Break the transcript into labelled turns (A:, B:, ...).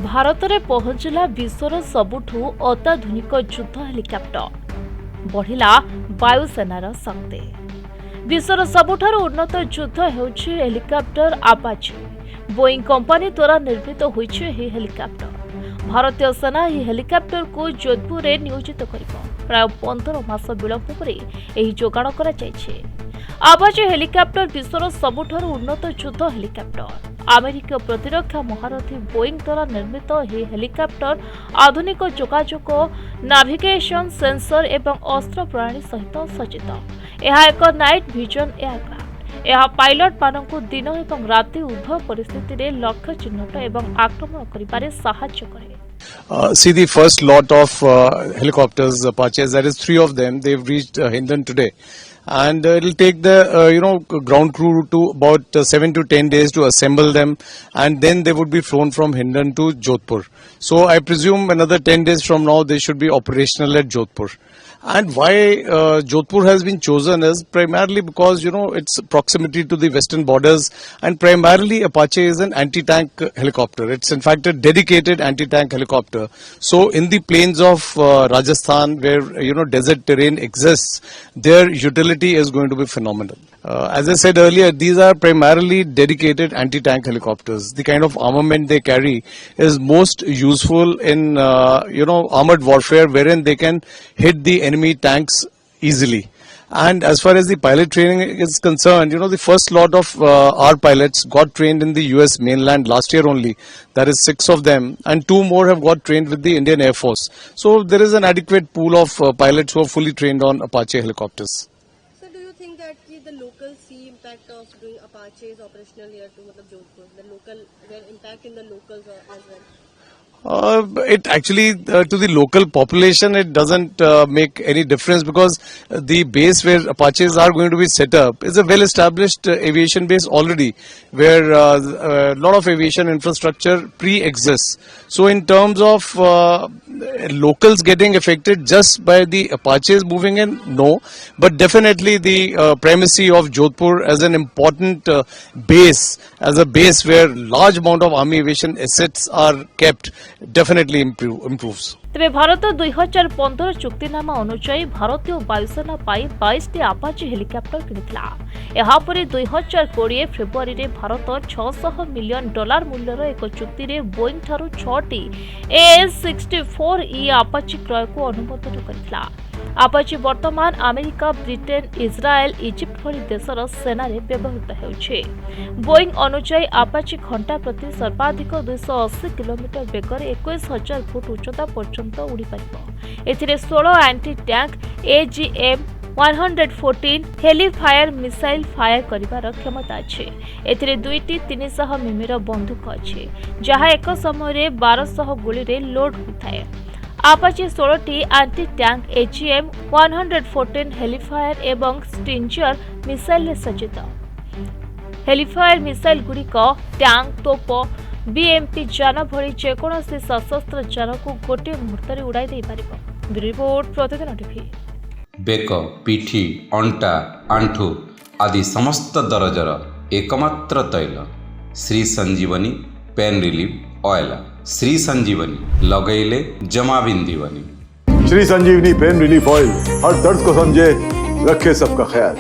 A: भारत में पहुंचला विश्वर सबुठु अत्याधुनिक युद्ध हेलिकॉप्टर बढ़िला वायुसेनार शक्ति। विश्वर सबुठारु उन्नत युद्ध हेउछि हेलिकॉप्टर आपाचे। बोइंग कंपनी द्वारा निर्मित होइछि एही हेलिकॉप्टर। भारतीय सेना एही हेलिकॉप्टर को जोधपुर में नियोजित करिबो। प्राय 15 मास विलंब पर एही जोगाण करा जायछि। आपाचे हेलिकॉप्टर विश्वर सबुठारु उन्नत युद्ध हेलिकॉप्टर। अमेरिका प्रतिरक्षा महारथी बोइंग द्वारा निर्मित यह हेलिकॉप्टर आधुनिक जोगाजोग नाविगेशन सेंसर एवं अस्त्र प्रणाली सहित सज्जित। यह एक नाइट विजन एयरक्राफ्ट। यह पायलट मानक दिन एवं राति उभय परिस्थिति में लक्ष्य चिन्हट एवं आक्रमण करिबारे सहायता करे।
B: See the first lot of helicopters, Apaches, that is 3 of them, they've reached Hindon today. And it will take the ground crew to about 7 to 10 days to assemble them, and then they would be flown from Hindon to Jodhpur. So I presume another 10 days from now they should be operational at Jodhpur. And why Jodhpur has been chosen is primarily because its proximity to the western borders, and primarily Apache is an anti-tank helicopter. It's in fact a dedicated anti-tank helicopter. So in the plains of Rajasthan, where desert terrain exists, their utility is going to be phenomenal. As I said earlier, these are primarily dedicated anti-tank helicopters. The kind of armament they carry is most useful in armored warfare, wherein they can hit the enemy tanks easily. And as far as the pilot training is concerned, the first lot of our pilots got trained in the US mainland last year only. That is 6 of them, and 2 more have got trained with the Indian Air Force. So there is an adequate pool of pilots who are fully trained on Apache helicopters.
C: So do you think that the locals see impact of doing Apaches operational here to Jodhpur? The local, their impact in the locals as well?
B: It actually, to the local population, it doesn't make any difference, because the base where Apaches are going to be set up is a well-established aviation base already, where a lot of aviation infrastructure pre-exists. So in terms of locals getting affected just by the Apaches moving in, no. But definitely the primacy of Jodhpur as an important base, as a base where large amount of army aviation assets are kept, definitely improves.
A: तेरे भारत 2015 चुक्तिनामा अनुसार भारतीय वायुसेना 22 आपाचे helicopter किनिथिला। एहा परे 2020 February रे Bharat $600 million मूल्यर एक चुक्ति रे Boeing ठारू 6टी AS-64E आपाचे क्रय को अनुमोदन करिथिला। आपाचे वर्तमान अमेरिका, ब्रिटेन, इजराइल, इजिप्ट भली देशर सेना रे व्यवहृत हेउछे। बोइंग अनुसार आपाचे घंटा प्रति सर्वाधिक 280 किलोमीटर बेगर 21,000 फुट उच्चता पर्यंत उड़ी पारिबो। एथिरे 16 anti tank AGM-114 hellfire missile fire करिबार क्षमता अछि। एथिरे 2टी 300 मिमीर बंदूक अछि, जहा एक समय रे 1200 गोली रे लोड होइथाय। आपाचे 16टी एंटी टैंक AGM-114 हेलीफायर एवं स्टिंजर मिसाइल सज्जित। हेलीफायर मिसाइल गुड़िक टैंक, तोप, BMP जान भली जेकोसी सशस्त्र जान को गोटे मुहूर्त उड़ाई दे पारिबो। रिपोर्ट प्रतिदिन टीवी।
D: बेक, पिठी, अंटा, आंठू आदि समस्त दरजर एकमात्र तैल श्री संजीवनी पेन रिलीफ ऑयल। श्री संजीवनी लगैले जमा बिंदीवनी।
E: श्री संजीवनी पेन रिलीफ ऑयल हर दर्द को समझे, रखे सबका ख्याल।